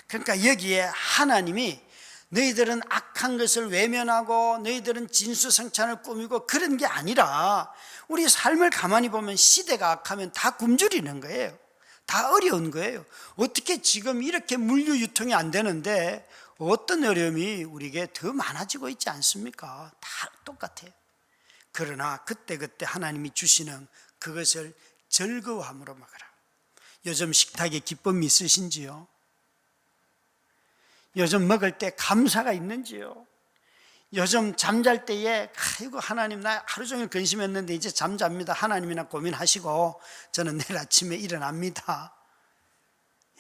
그러니까 여기에 하나님이 너희들은 악한 것을 외면하고 너희들은 진수성찬을 꾸미고 그런 게 아니라 우리 삶을 가만히 보면 시대가 악하면 다 굶주리는 거예요. 다 어려운 거예요. 어떻게 지금 이렇게 물류 유통이 안 되는데 어떤 어려움이 우리에게 더 많아지고 있지 않습니까? 다 똑같아요. 그러나 그때그때 하나님이 주시는 그것을 즐거워함으로 먹으라. 요즘 식탁에 기쁨이 있으신지요? 요즘 먹을 때 감사가 있는지요? 요즘 잠잘 때에 아이고 하나님 나 하루 종일 근심했는데 이제 잠잡니다, 하나님이나 고민하시고 저는 내일 아침에 일어납니다.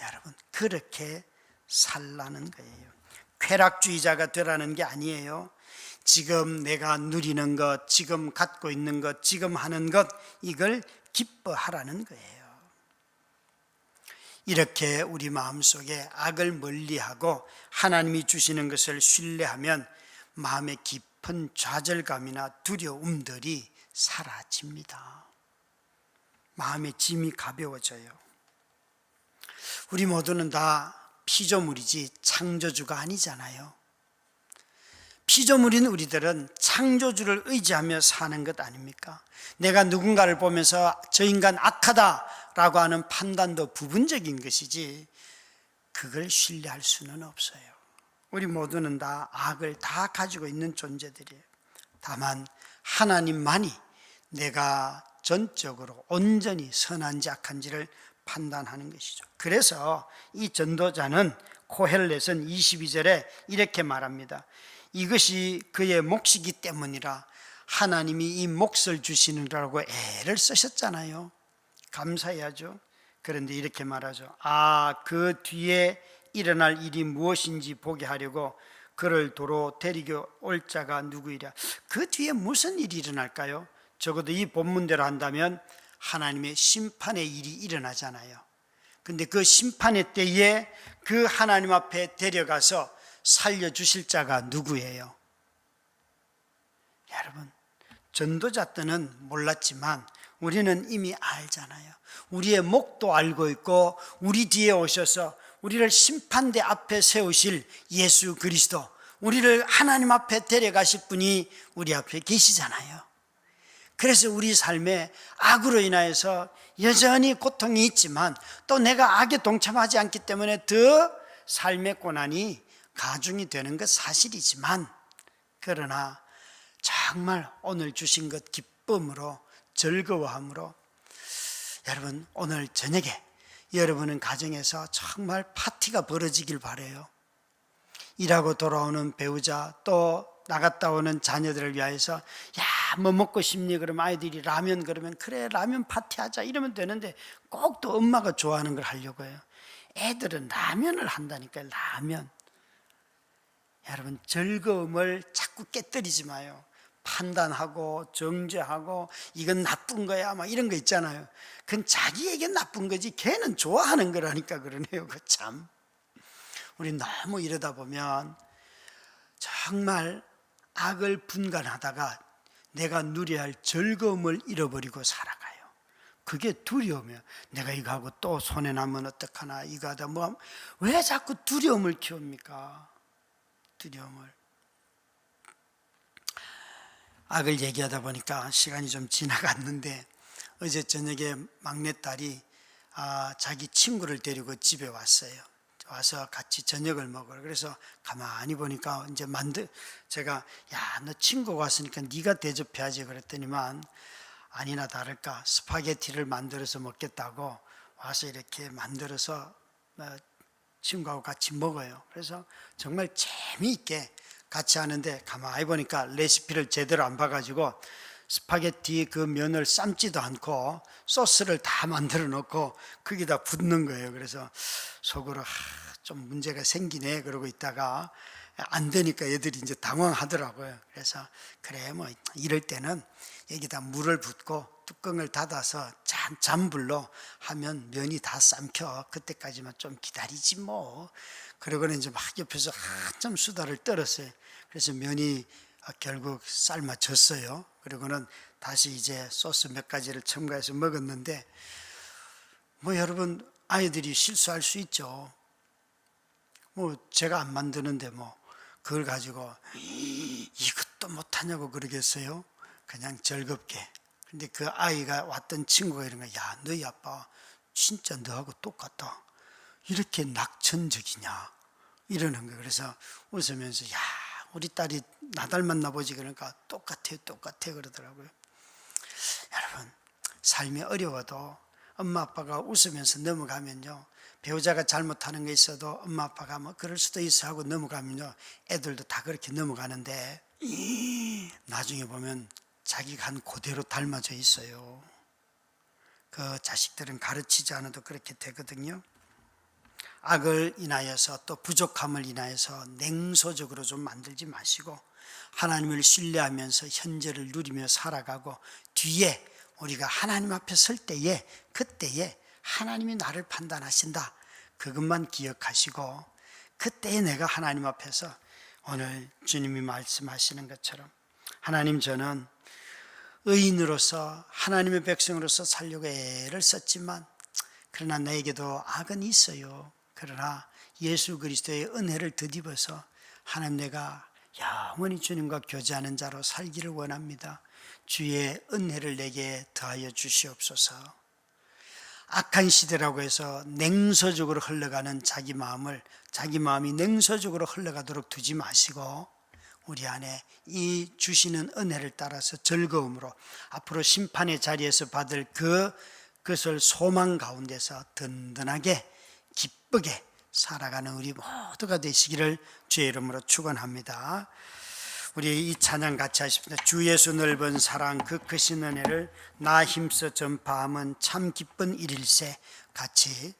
여러분, 그렇게 살라는 거예요. 쾌락주의자가 되라는 게 아니에요. 지금 내가 누리는 것, 지금 갖고 있는 것, 지금 하는 것, 이걸 기뻐하라는 거예요. 이렇게 우리 마음속에 악을 멀리하고 하나님이 주시는 것을 신뢰하면 마음의 깊은 좌절감이나 두려움들이 사라집니다. 마음의 짐이 가벼워져요. 우리 모두는 다 피조물이지 창조주가 아니잖아요. 피조물인 우리들은 창조주를 의지하며 사는 것 아닙니까? 내가 누군가를 보면서 저 인간 악하다라고 하는 판단도 부분적인 것이지 그걸 신뢰할 수는 없어요. 우리 모두는 다 악을 다 가지고 있는 존재들이에요. 다만 하나님만이 내가 전적으로 온전히 선한지 악한지를 판단하는 것이죠. 그래서 이 전도자는 코헬렛은 22절에 이렇게 말합니다. 이것이 그의 몫이기 때문이라 하나님이 이 몫을 주시느라고 애를 쓰셨잖아요. 감사해야죠. 그런데 이렇게 말하죠. 그 뒤에 일어날 일이 무엇인지 보게 하려고 그를 도로 데리고 올 자가 누구이랴. 그 뒤에 무슨 일이 일어날까요? 적어도 이 본문대로 한다면 하나님의 심판의 일이 일어나잖아요. 근데 그 심판의 때에 그 하나님 앞에 데려가서 살려주실 자가 누구예요? 여러분, 전도자 때는 몰랐지만 우리는 이미 알잖아요. 우리의 목도 알고 있고 우리 뒤에 오셔서 우리를 심판대 앞에 세우실 예수 그리스도, 우리를 하나님 앞에 데려가실 분이 우리 앞에 계시잖아요. 그래서 우리 삶에 악으로 인하여서 여전히 고통이 있지만 또 내가 악에 동참하지 않기 때문에 더 삶의 고난이 가중이 되는 것 사실이지만, 그러나 정말 오늘 주신 것 기쁨으로 즐거워함으로 여러분 오늘 저녁에 여러분은 가정에서 정말 파티가 벌어지길 바라요. 일하고 돌아오는 배우자 또 나갔다 오는 자녀들을 위해서 뭐 먹고 싶니? 그러면 아이들이 라면 그러면 그래 라면 파티하자 이러면 되는데 꼭 또 엄마가 좋아하는 걸 하려고 해요. 애들은 라면을 한다니까요. 라면. 여러분 즐거움을 자꾸 깨뜨리지 마요. 판단하고 정죄하고 이건 나쁜 거야 막 이런 거 있잖아요. 그건 자기에게 나쁜 거지 걔는 좋아하는 거라니까 그러네요. 그 참 우리 너무 이러다 보면 정말 악을 분간하다가 내가 누려야 할 즐거움을 잃어버리고 살아가요. 그게 두려움이에요. 내가 이거 하고 또 손해나면 어떡하나 이거 하다 뭐 왜 자꾸 두려움을 키웁니까? 두려움을. 악을 얘기하다 보니까 시간이 좀 지나갔는데 어제 저녁에 막내딸이 자기 친구를 데리고 집에 왔어요. 와서 같이 저녁을 먹으러. 그래서 가만히 보니까 이제 제가 너 친구가 왔으니까 네가 대접해야지 그랬더니만 아니나 다를까 스파게티를 만들어서 먹겠다고 와서 이렇게 만들어서 친구하고 같이 먹어요. 그래서 정말 재미있게 같이 하는데 가만히 보니까 레시피를 제대로 안 봐가지고 스파게티 그 면을 삶지도 않고 소스를 다 만들어 놓고 거기다 붓는 거예요. 그래서 속으로 좀 문제가 생기네 그러고 있다가 안 되니까 애들이 이제 당황하더라고요. 그래서 그래 뭐 이럴 때는 여기다 물을 붓고 뚜껑을 닫아서 잔불로 하면 면이 다 삶혀. 그때까지만 좀 기다리지 뭐. 그러고는 이제 막 옆에서 한참 수다를 떨었어요. 그래서 면이 결국 삶아졌어요. 그리고는 다시 이제 소스 몇 가지를 첨가해서 먹었는데 뭐 여러분 아이들이 실수할 수 있죠. 뭐 제가 안 만드는데 뭐 그걸 가지고 이것도 못하냐고 그러겠어요. 그냥 즐겁게. 근데 그 아이가 왔던 친구가 이런 거야. 너희 아빠 진짜 너하고 똑같다. 이렇게 낙천적이냐 이러는 거예요. 그래서 웃으면서 우리 딸이 나 닮았나 보지 그러니까 똑같아요 그러더라고요. 여러분 삶이 어려워도 엄마 아빠가 웃으면서 넘어가면요, 배우자가 잘못하는 게 있어도 엄마 아빠가 뭐 그럴 수도 있어 하고 넘어가면요 애들도 다 그렇게 넘어가는데 나중에 보면 자기가 한 그대로 닮아져 있어요. 그 자식들은 가르치지 않아도 그렇게 되거든요. 악을 인하여서 또 부족함을 인하여서 냉소적으로 좀 만들지 마시고 하나님을 신뢰하면서 현재를 누리며 살아가고 뒤에 우리가 하나님 앞에 설 때에 그때에 하나님이 나를 판단하신다 그것만 기억하시고 그때에 내가 하나님 앞에서 오늘 주님이 말씀하시는 것처럼 하나님 저는 의인으로서 하나님의 백성으로서 살려고 애를 썼지만 그러나 나에게도 악은 있어요. 그러나 예수 그리스도의 은혜를 덧입어서 하나님 내가 영원히 주님과 교제하는 자로 살기를 원합니다. 주의 은혜를 내게 더하여 주시옵소서. 악한 시대라고 해서 냉소적으로 흘러가는 자기 마음이 냉소적으로 흘러가도록 두지 마시고 우리 안에 이 주시는 은혜를 따라서 즐거움으로 앞으로 심판의 자리에서 받을 그것을 소망 가운데서 든든하게 기쁘게 살아가는 우리 모두가 되시기를 주의 이름으로 축원합니다. 우리 이 찬양 같이 하십니다. 주 예수 넓은 사랑 그 크신 은혜를 나 힘써 전파함은 참 기쁜 일일세. 같이